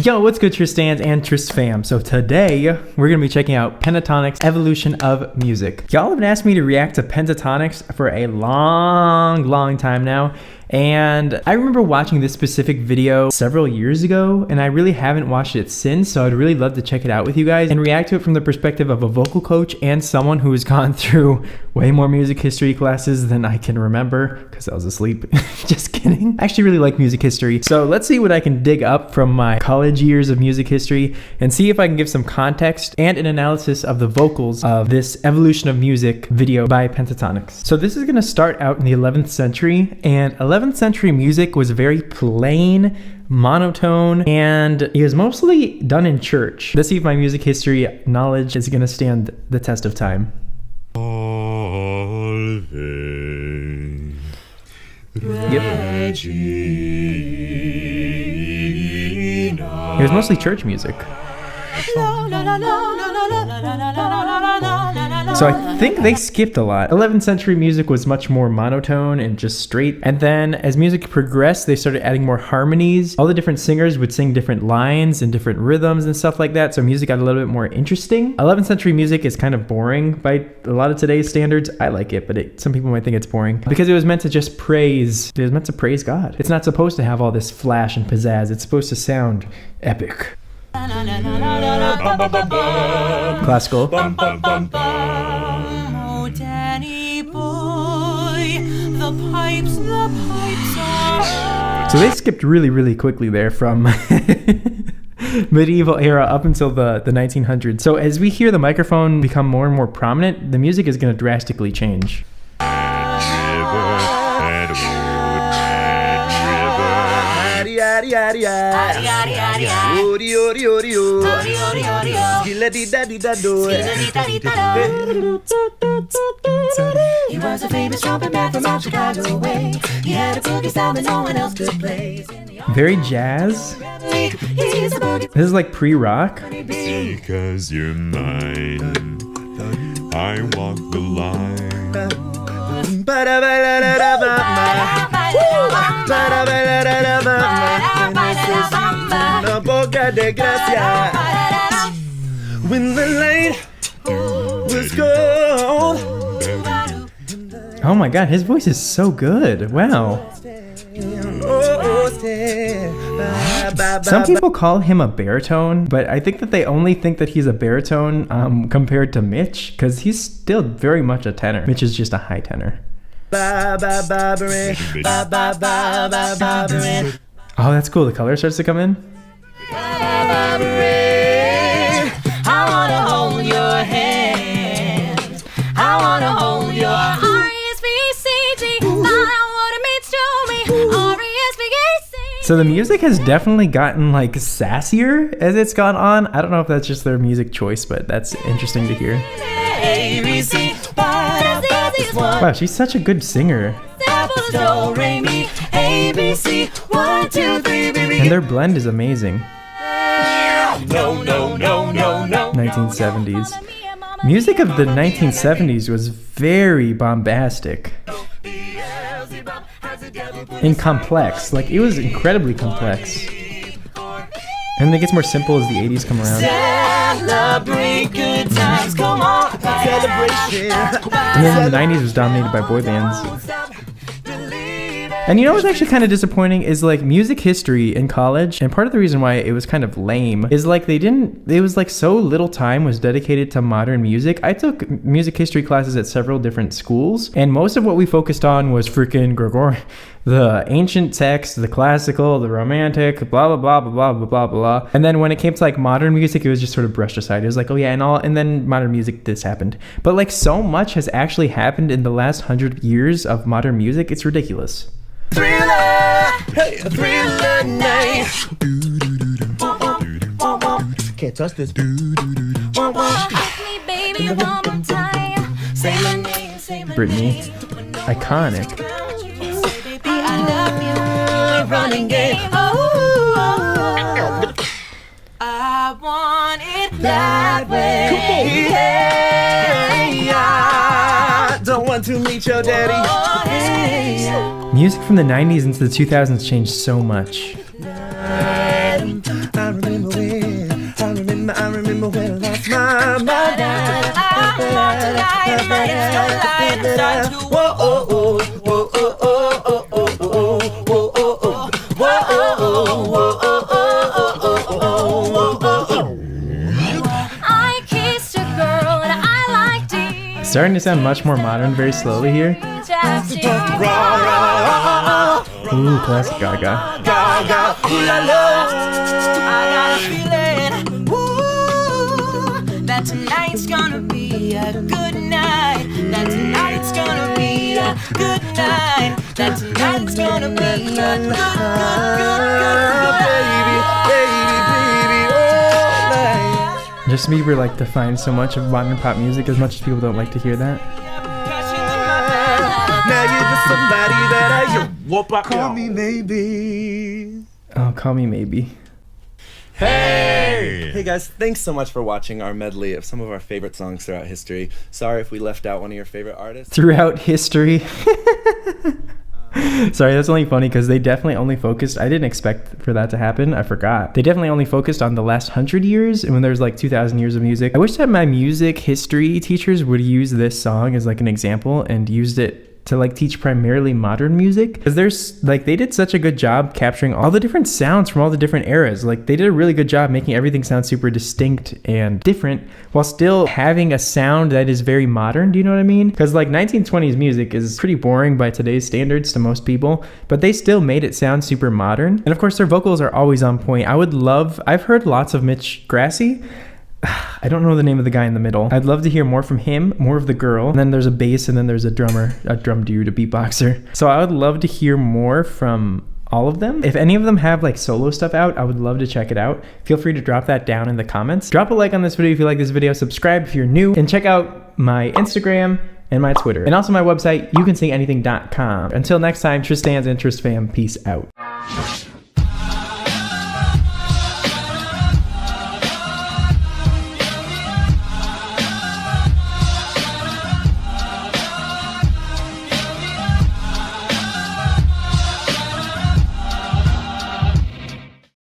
Yo, what's good, Tristans and Trist fam? So today, we're going to be checking out Pentatonix Evolution of Music. Y'all have been asking me to react to Pentatonix for a long time now. And I remember watching this specific video several years ago, and I really haven't watched it since, so I'd really love to check it out with you guys and react to it from the perspective of a vocal coach and someone who has gone through way more music history classes than I can remember because I was asleep. Just kidding. I actually really like music history, so let's see what I can dig up from my college years of music history and see if I can give some context and an analysis of the vocals of this Evolution of Music video by Pentatonix. So this is going to start out in the 11th century, and 11th century music was very plain, monotone, and it was mostly done in church. Let's see if my music history knowledge is going to stand the test of time. Yep. It was mostly church music. So I think they skipped a lot. 11th century music was much more monotone and just straight. And then as music progressed, they started adding more harmonies. All the different singers would sing different lines and different rhythms and stuff like that. So music got a little bit more interesting. 11th century music is kind of boring by a lot of today's standards. I like it, but some people might think it's boring because it was meant to just praise. It was meant to praise God. It's not supposed to have all this flash and pizzazz. It's supposed to sound epic. Classical. Oh, Danny boy, the pipes are... So they skipped really quickly there from medieval era up until the 1900s. So as we hear the microphone become more and more prominent, the music is going to drastically change. He was a famous trumpet man from out Chicago way. He had a boogie style that no one else could play. Very jazz. This is like pre-rock. Because you're mine, I walk the line. When the light was gold. Oh my god, his voice is so good. Wow. Some people call him a baritone, but I think that they only think that he's a baritone compared to Mitch, because he's still very much a tenor. Mitch is just a high tenor. Oh, that's cool. The color starts to come in. I wanna hold your hand. I wanna hold your R-E-S-P-C-G. I wanna meet show me R-E-S-P-C-G. So the music has definitely gotten like sassier as it's gone on. I don't know if that's just their music choice, but that's interesting to hear. Wow, she's such a good singer. And their blend is amazing. 1970s. Music of the 1970s was very bombastic and complex. Like, it was incredibly complex. And it gets more simple as the 80s come around. Celebrate good times, come on. And then the 90s was dominated by boy bands. And you know what's actually kind of disappointing is like music history in college, and part of the reason why it was kind of lame is like it was like so little time was dedicated to modern music. I took music history classes at several different schools, and most of what we focused on was freaking the ancient text, the classical, the romantic, blah blah blah blah. And then when it came to like modern music, it was just sort of brushed aside. It was like, oh yeah, and then modern music, this happened. But like so much has actually happened in the last 100 years of modern music. It's ridiculous. Thriller, hey, a thriller night. Can't touch this. Britney, iconic. Running game. I want it that way. Hey, I don't want to meet your daddy. Music from the 90s into the 2000s changed so much. I remember when I lost my mind. Whoa, oh, oh, whoa, oh, oh, oh, oh, oh, oh, whoa, oh, oh, whoa, oh, oh, whoa, oh, oh, oh, oh, I kissed a girl and I liked it. Starting to sound much more modern very slowly here. Ooh, classic Gaga. Gaga, ooh la la. I got a feeling, ooh, that tonight's gonna be a good night. That tonight's gonna be a good night. That tonight's gonna be a good, good, good, good, good. Justin Bieber like defined so much of modern pop music as much as people don't like to hear that. Now you're just somebody that call me maybe. Oh, call me maybe. Hey guys, thanks so much for watching our medley of some of our favorite songs throughout history. Sorry if we left out one of your favorite artists. Throughout history. Sorry, that's only funny because they definitely only focused. I didn't expect for that to happen. I forgot. They definitely only focused on the last 100 years and when there's like 2,000 years of music. I wish that my music history teachers would use this song as like an example and used it to like teach primarily modern music, because there's like they did such a good job capturing all the different sounds from all the different eras. Like they did a really good job making everything sound super distinct and different while still having a sound that is very modern. Do you know what I mean? Because like 1920s music is pretty boring by today's standards to most people, but they still made it sound super modern. And of course their vocals are always on point. I've heard lots of Mitch Grassi. I don't know the name of the guy in the middle. I'd love to hear more from him, more of the girl. And then there's a bass and then there's a drummer, a drum dude, a beatboxer. So I would love to hear more from all of them. If any of them have like solo stuff out, I would love to check it out. Feel free to drop that down in the comments. Drop a like on this video if you like this video, subscribe if you're new, and check out my Instagram and my Twitter. And also my website, youcansinganything.com. Until next time, Tristan's and Trist fam, peace out.